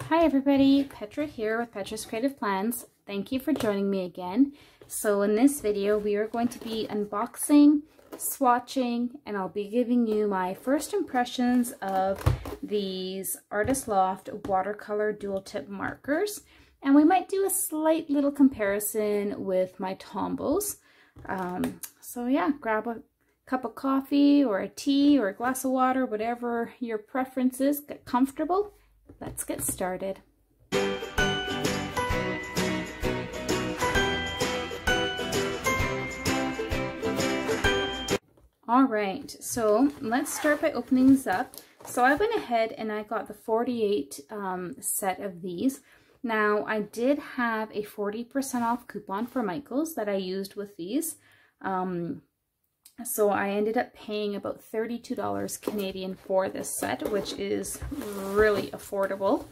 Hi everybody, Petra here with Petra's Creative Plans. Thank you for joining me again. So in this video we are going to be unboxing, swatching, and I'll be giving you my first impressions of these Artist Loft watercolor dual tip markers. And we might do a slight little comparison with my Tombows. So yeah, grab a cup of coffee or a tea or a glass of water, whatever your preference is, get comfortable. Let's get started. All right, so let's start by opening these up. So I went ahead and I got the 48 set of these. Now I did have a 40% off coupon for Michaels that I used with these. So I ended up paying about $32 Canadian for this set, which is really affordable,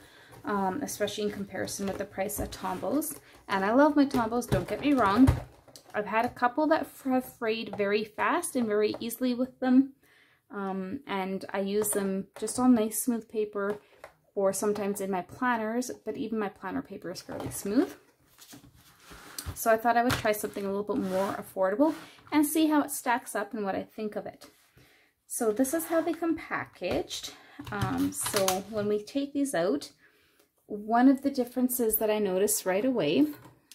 especially in comparison with the price of Tombows. And I love my Tombows, don't get me wrong. I've had a couple that have frayed very fast and very easily with them. And I use them just on nice smooth paper or sometimes in my planners, but even my planner paper is fairly smooth. So I thought I would try something a little bit more affordable and see how it stacks up and what I think of it. So this is how they come packaged. So when we take these out, one of the differences that I noticed right away,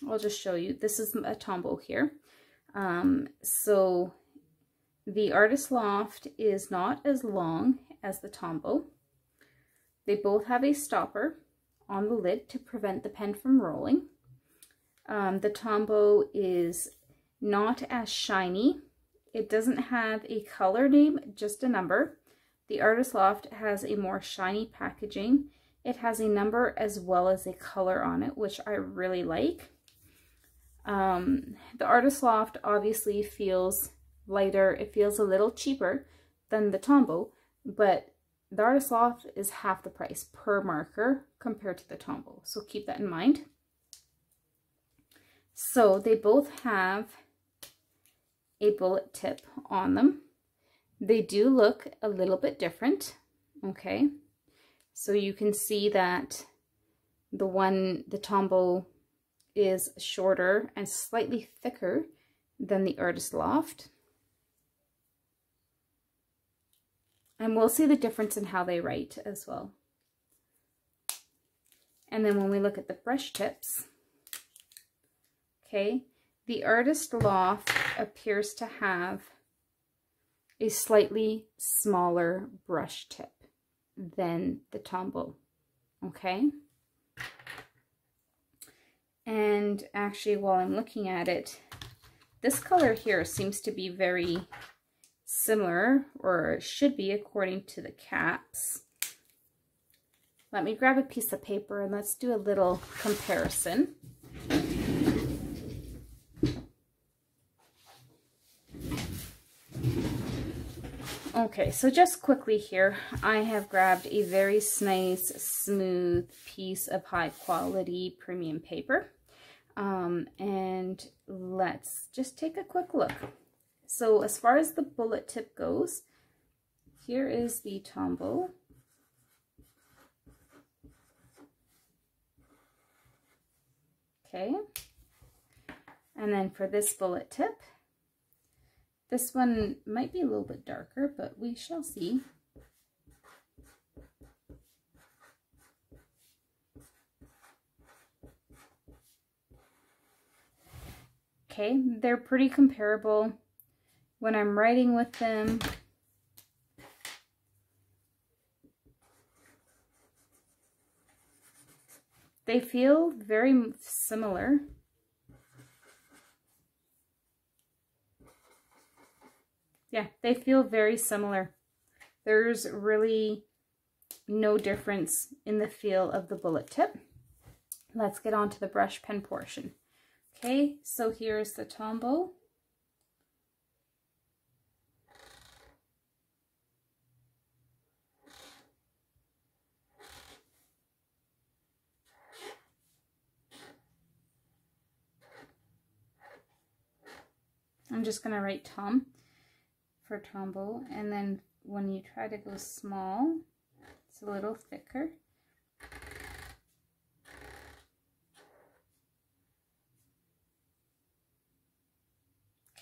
I'll just show you. This is a Tombow here. So the Artist Loft is not as long as the Tombow. They both have a stopper on the lid to prevent the pen from rolling. The Tombow is not as shiny. It doesn't have a color name, just a number. The Artist Loft has a more shiny packaging. It has a number as well as a color on it, which I really like. The Artist Loft obviously feels lighter. It feels a little cheaper than the Tombow, but the Artist Loft is half the price per marker compared to the Tombow. So keep that in mind. So they both have a bullet tip on them. They do look a little bit different, okay? So you can see that the Tombow is shorter and slightly thicker than the Artist Loft. And we'll see the difference in how they write as well. And then when we look at the brush tips, okay, the Artist Loft appears to have a slightly smaller brush tip than the Tombow, okay? And actually, while I'm looking at it, this color here seems to be very similar, or should be according to the caps. Let me grab a piece of paper and let's do a little comparison. Okay, so just quickly here, I have grabbed a very nice, smooth piece of high quality premium paper. And let's just take a quick look. So as far as the bullet tip goes, here is the Tombow. Okay. And then for this bullet tip, this one might be a little bit darker, but we shall see. Okay, they're pretty comparable. When I'm writing with them, they feel very similar. Yeah, they feel very similar. There's really no difference in the feel of the bullet tip. Let's get on to the brush pen portion. Okay, so here's the Tombow. I'm just going to write Tom for Tombow, and then when you try to go small, it's a little thicker.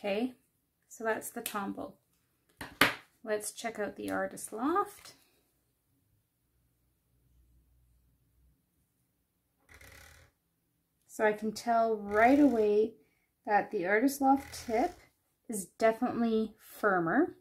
Okay, so that's the Tombow. Let's check out the Artist Loft. So I can tell right away that the Artist Loft tip is definitely firmer.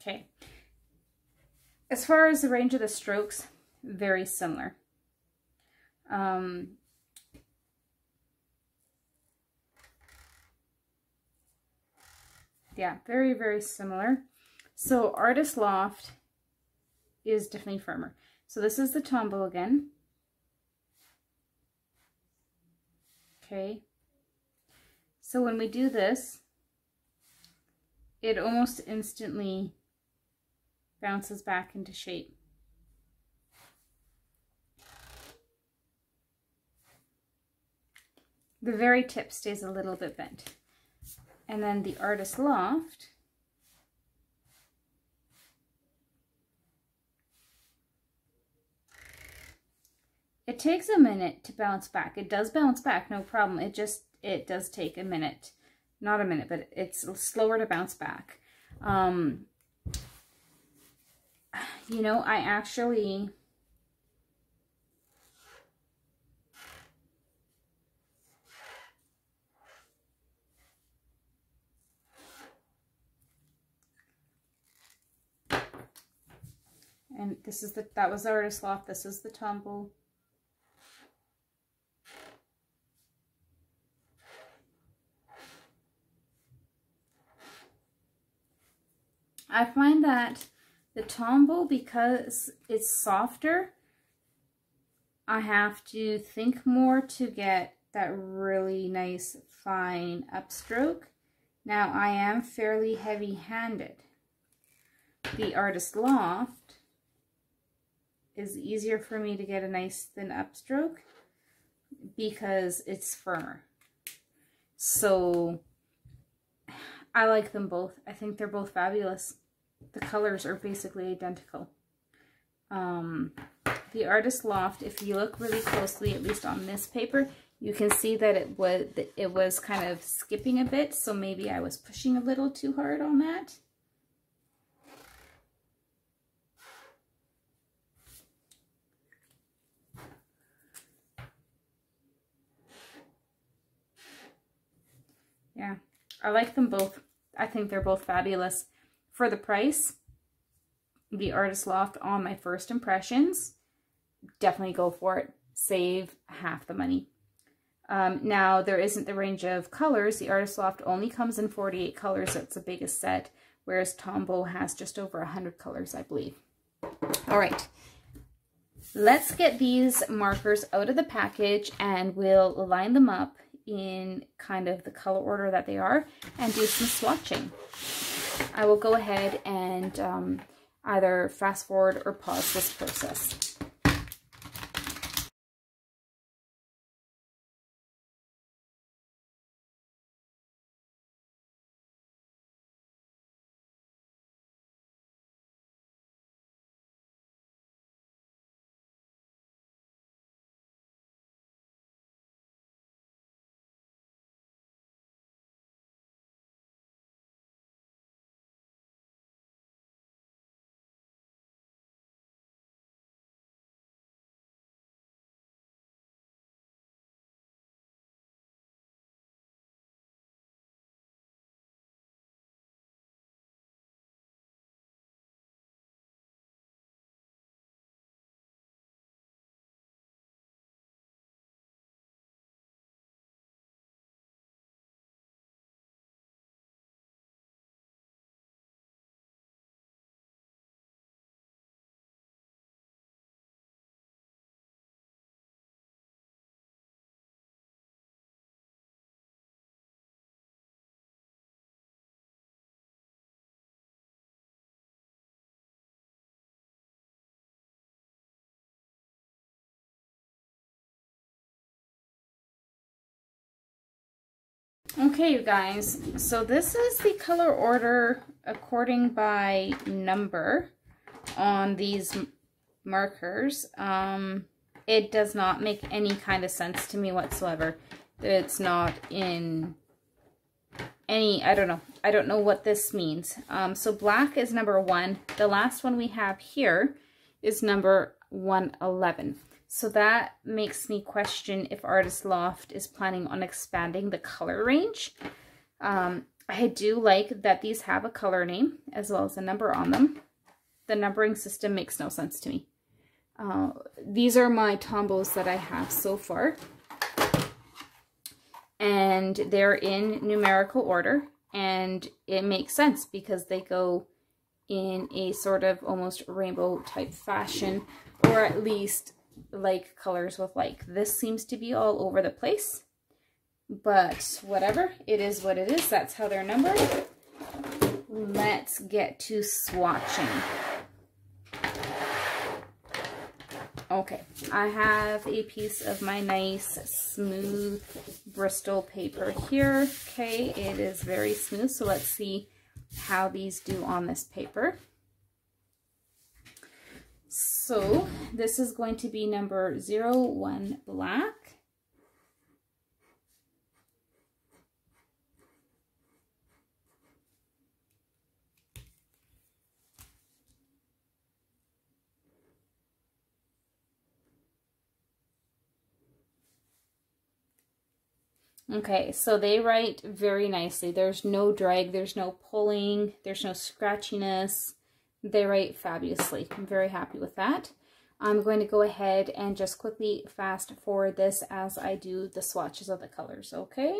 Okay. As far as the range of the strokes, very similar. Yeah, very, very similar. So Artist Loft is definitely firmer. So this is the Tombow again. Okay. So when we do this, it almost instantly bounces back into shape. The very tip stays a little bit bent. And then the Artist Loft, it takes a minute to bounce back. It does bounce back, no problem. It does take a minute. Not a minute, but it's slower to bounce back. You know, I actually... And this is that was the Artist Loft, this is the Tombow. I find that the Tombow, because it's softer, I have to think more to get that really nice fine upstroke. Now I am fairly heavy-handed. The Artist Loft is easier for me to get a nice thin upstroke because it's firmer. So I like them both. I think they're both fabulous. The colors are basically identical. The Artist Loft, if you look really closely, at least on this paper, you can see that it was kind of skipping a bit, so maybe I was pushing a little too hard on that. Yeah, I like them both. I think they're both fabulous. For the price, the Artist Loft on my first impressions, definitely go for it. Save half the money. Now, there isn't the range of colors. The Artist Loft only comes in 48 colors. That's the biggest set, whereas Tombow has just over 100 colors, I believe. All right. Let's get these markers out of the package and we'll line them up in kind of the color order that they are and do some swatching. I will go ahead and either fast forward or pause this process. Okay, you guys, so this is the color order according by number on these markers. It does not make any kind of sense to me whatsoever. It's not in any, I don't know what this means. So black is number 1. The last one we have here is number 111. So that makes me question if Artist Loft is planning on expanding the color range. I do like that these have a color name as well as a number on them. The numbering system makes no sense to me. These are my Tombows that I have so far. And they're in numerical order. And it makes sense because they go in a sort of almost rainbow type fashion, or at least like colors with like. This seems to be all over the place, but whatever, it is what it is. That's how they're numbered. Let's get to swatching. Okay, I have a piece of my nice smooth Bristol paper here. Okay, it is very smooth, so let's see how these do on this paper. So this is going to be number 01 black. Okay, so they write very nicely. There's no drag, there's no pulling, there's no scratchiness. They write fabulously. I'm very happy with that. I'm going to go ahead and just quickly fast forward this as I do the swatches of the colors, okay?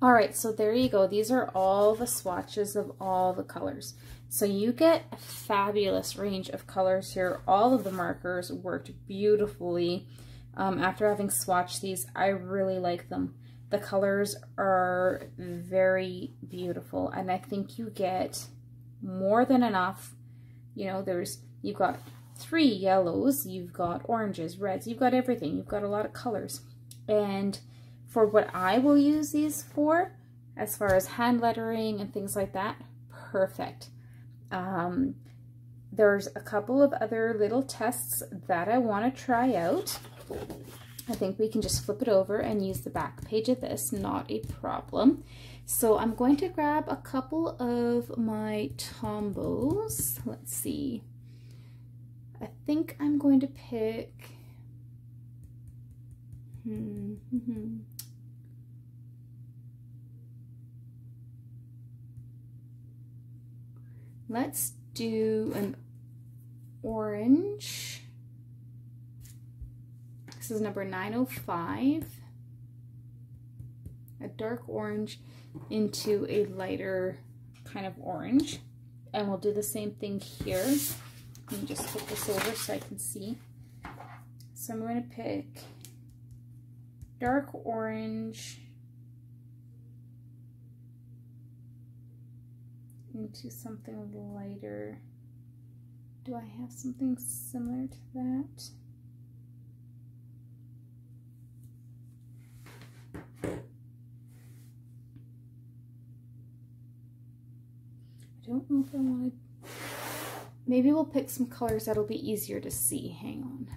All right, so there you go. These are all the swatches of all the colors. So you get a fabulous range of colors here. All of the markers worked beautifully. After having swatched these, I really like them. The colors are very beautiful, and I think you get more than enough. You know, you've got 3 yellows, you've got oranges, reds, you've got everything. You've got a lot of colors. And for what I will use these for, as far as hand lettering and things like that, perfect. There's a couple of other little tests that I want to try out. I think we can just flip it over and use the back page of this, not a problem. So I'm going to grab a couple of my Tombows. Let's see. I think I'm going to pick... Let's do an orange. This is number 905. A dark orange into a lighter kind of orange. And we'll do the same thing here. Let me just flip this over so I can see. So I'm going to pick dark orange into something lighter. Do I have something similar to that? I don't know if I want to... Maybe we'll pick some colors that'll be easier to see. Hang on.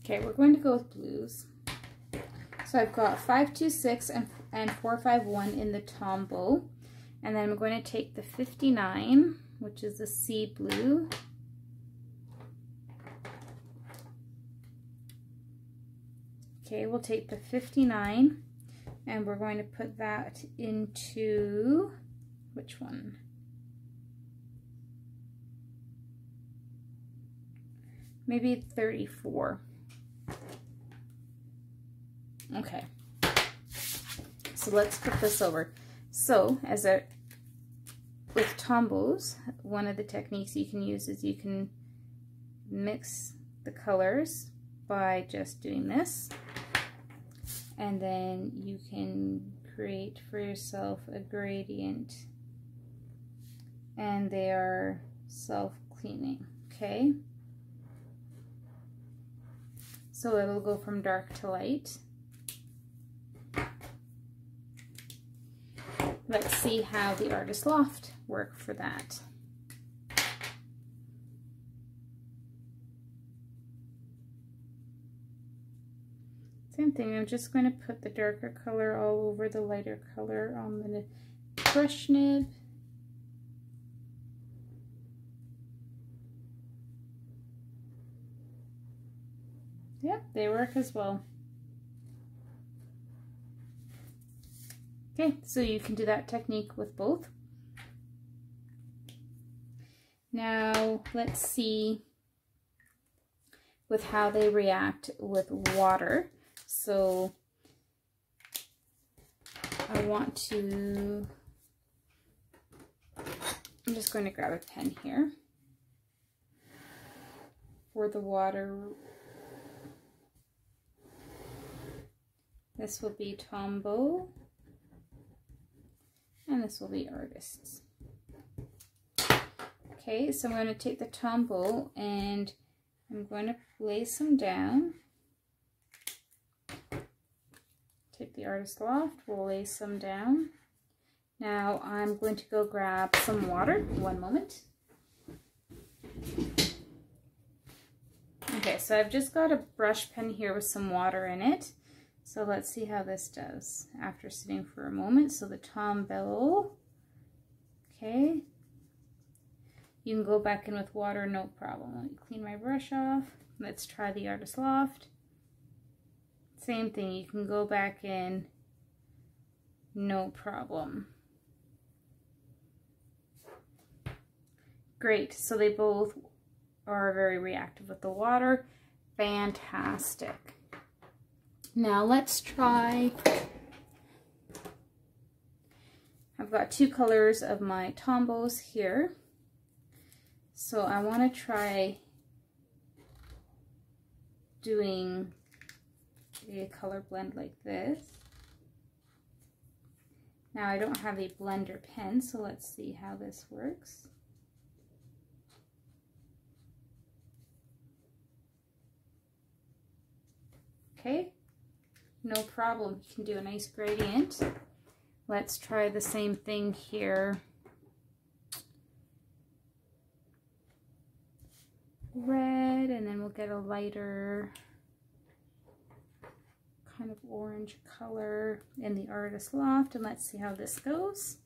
Okay, we're going to go with blues. So I've got 526 and 451 in the Tombow. And then I'm going to take the 59, which is the sea blue. Okay, we'll take the 59 and we're going to put that into, which one? Maybe 34. Okay, so let's put this over. So with Tombows, one of the techniques you can use is you can mix the colors by just doing this, and then you can create for yourself a gradient, and they are self-cleaning. Okay, so it'll go from dark to light. Let's see how the Artist Loft work for that. Same thing, I'm just going to put the darker color all over the lighter color on the brush nib. Yep, they work as well. Okay, so you can do that technique with both. Now let's see with how they react with water. So I'm just going to grab a pen here for the water. This will be Tombow. And this will be Artists. Okay, so I'm going to take the Tombow and I'm going to lay some down. Take the Artist Loft, we'll lay some down. Now I'm going to go grab some water. One moment. Okay, so I've just got a brush pen here with some water in it. So let's see how this does after sitting for a moment. So the Tombow, okay. You can go back in with water, no problem. Let me clean my brush off. Let's try the Artist Loft. Same thing, you can go back in, no problem. Great, so they both are very reactive with the water. Fantastic. Now let's try, I've got two colors of my Tombows here. So I want to try doing a color blend like this. Now I don't have a blender pen, so let's see how this works. Okay, no problem. You can do a nice gradient. Let's try the same thing here. Red, and then we'll get a lighter kind of orange color in the Artist Loft, and let's see how this goes.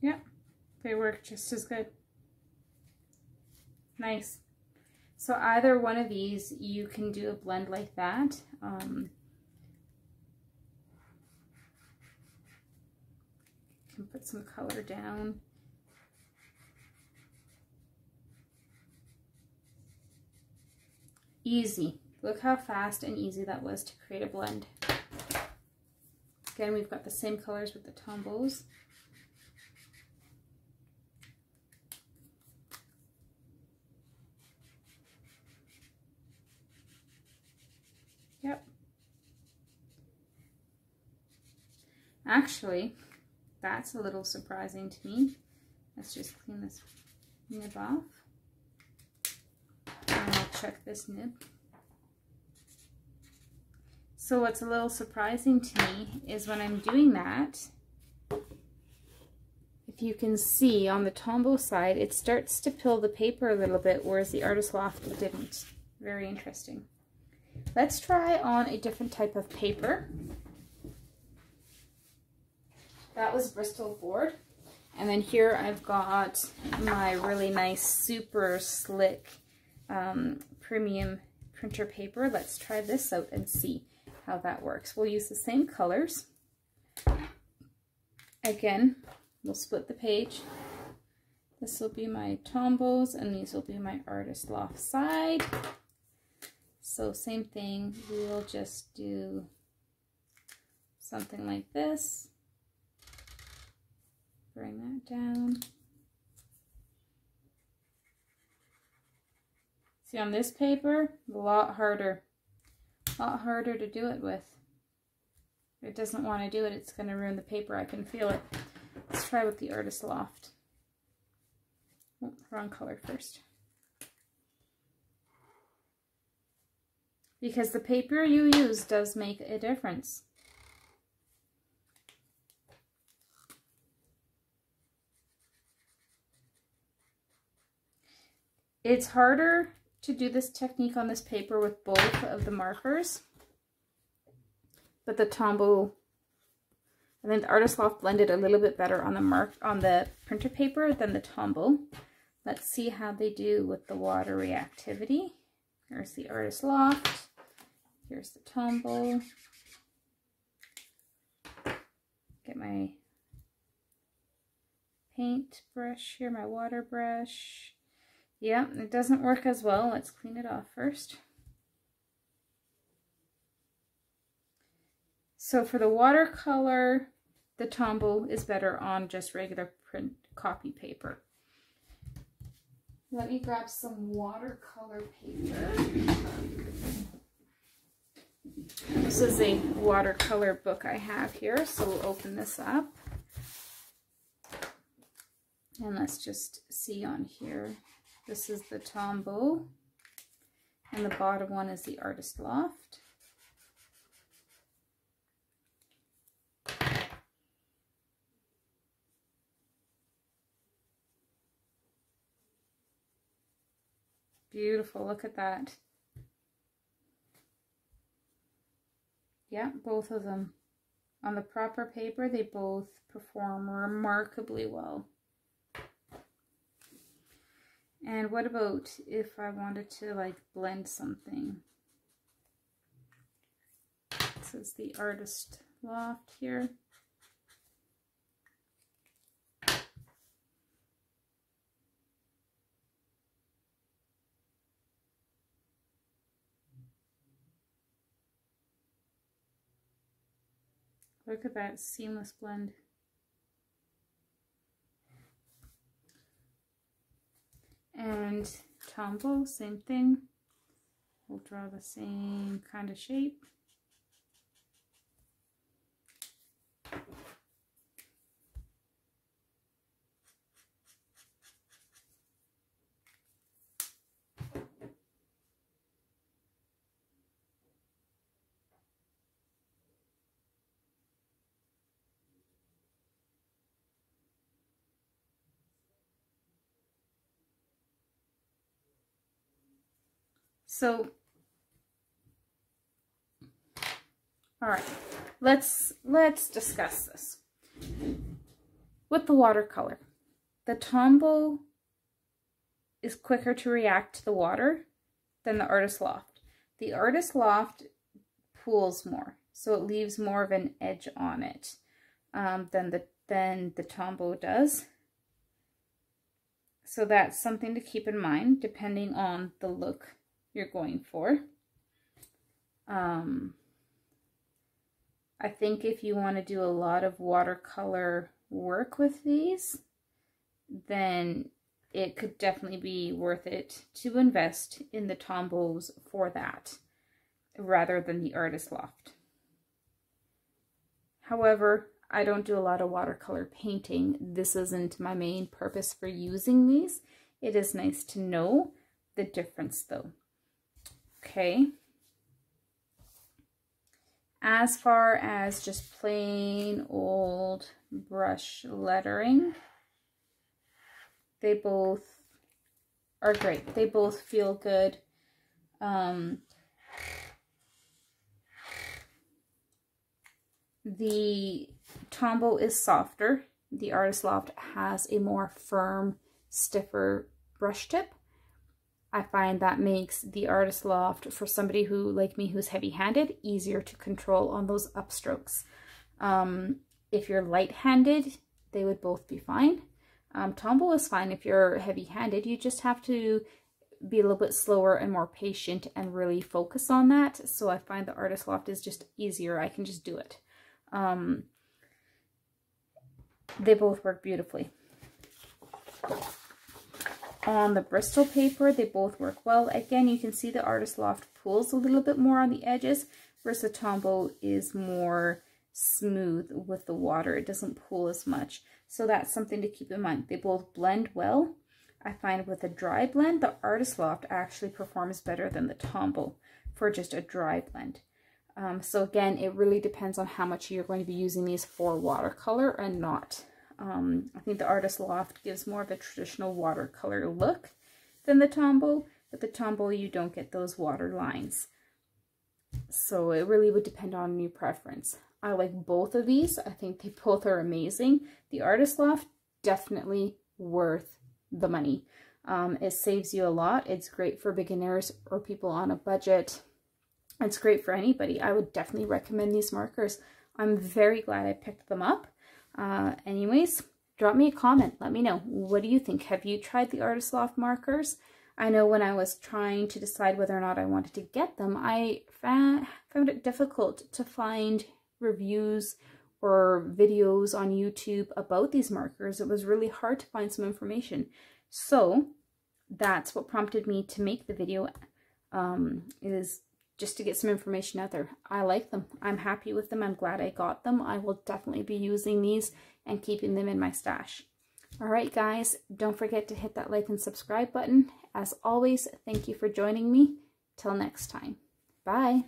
Yep, they work just as good. Nice. So either one of these, you can do a blend like that. You can put some color down. Easy. Look how fast and easy that was to create a blend. Again, we've got the same colors with the Tombows. Yep. Actually, that's a little surprising to me. Let's just clean this nib off. And I'll check this nib. So what's a little surprising to me is when I'm doing that, if you can see on the Tombow side, it starts to pill the paper a little bit, whereas the Artist Loft didn't. Very interesting. Let's try on a different type of paper. That was Bristol board. And then here I've got my really nice, super slick premium printer paper. Let's try this out and see how that works. We'll use the same colors. Again, we'll split the page. This will be my Tombows and these will be my Artist Loft side. So same thing, we'll just do something like this. Bring that down. See, on this paper, a lot harder to do it with. If it doesn't want to do it, it's going to ruin the paper. I can feel it. Let's try with the Artist Loft. Oh, wrong color first. Because the paper you use does make a difference. It's harder to do this technique on this paper with both of the markers, but the Tombow, I think the Artist Loft blended a little bit better on the printer paper than the Tombow. Let's see how they do with the water reactivity. Here's the Artist Loft. Here's the Tombow. Get my paint brush here, my water brush. Yeah, it doesn't work as well. Let's clean it off first. So for the watercolor, the Tombow is better on just regular print copy paper. Let me grab some watercolor paper. This is a watercolor book I have here, so we'll open this up. And let's just see on here. This is the Tombow, and the bottom one is the Artist Loft. Beautiful, look at that. Yeah, both of them. On the proper paper, they both perform remarkably well. And what about if I wanted to like blend something? This is the Artist Loft here. Look at that seamless blend. And Tombow, same thing. We'll draw the same kind of shape. So, all right, let's discuss this. With the watercolor, the Tombow is quicker to react to the water than the Artist Loft. The Artist Loft pools more, so it leaves more of an edge on it than the Tombow does. So that's something to keep in mind depending on the look you're going for. I think if you want to do a lot of watercolor work with these, then it could definitely be worth it to invest in the Tombows for that rather than the Artist Loft. However, I don't do a lot of watercolor painting. This isn't my main purpose for using these. It is nice to know the difference though. Okay. As far as just plain old brush lettering, they both are great. They both feel good. The Tombow is softer. The Artist Loft has a more firm, stiffer brush tip. I find that makes the Artist Loft, for somebody who, like me, who's heavy-handed, easier to control on those upstrokes. If you're light-handed, they would both be fine. Tombow is fine if you're heavy-handed. You just have to be a little bit slower and more patient and really focus on that. So I find the Artist Loft is just easier. I can just do it. They both work beautifully. On the Bristol paper, they both work well. Again, you can see the Artist Loft pulls a little bit more on the edges, whereas the Tombow is more smooth with the water. It doesn't pull as much. So that's something to keep in mind. They both blend well. I find with a dry blend, the Artist Loft actually performs better than the Tombow for just a dry blend. So again, it really depends on how much you're going to be using these for watercolor and not. I think the Artist Loft gives more of a traditional watercolor look than the Tombow, but the Tombow you don't get those water lines. So it really would depend on your preference. I like both of these. I think they both are amazing. The Artist Loft, definitely worth the money. It saves you a lot. It's great for beginners or people on a budget. It's great for anybody. I would definitely recommend these markers. I'm very glad I picked them up. Anyways, drop me a comment. Let me know. What do you think? Have you tried the Artist Loft markers? I know when I was trying to decide whether or not I wanted to get them, I found it difficult to find reviews or videos on YouTube about these markers. It was really hard to find some information. So that's what prompted me to make the video, is just to get some information out there. I like them. I'm happy with them. I'm glad I got them. I will definitely be using these and keeping them in my stash. All right, guys, don't forget to hit that like and subscribe button. As always, thank you for joining me. Till next time. Bye.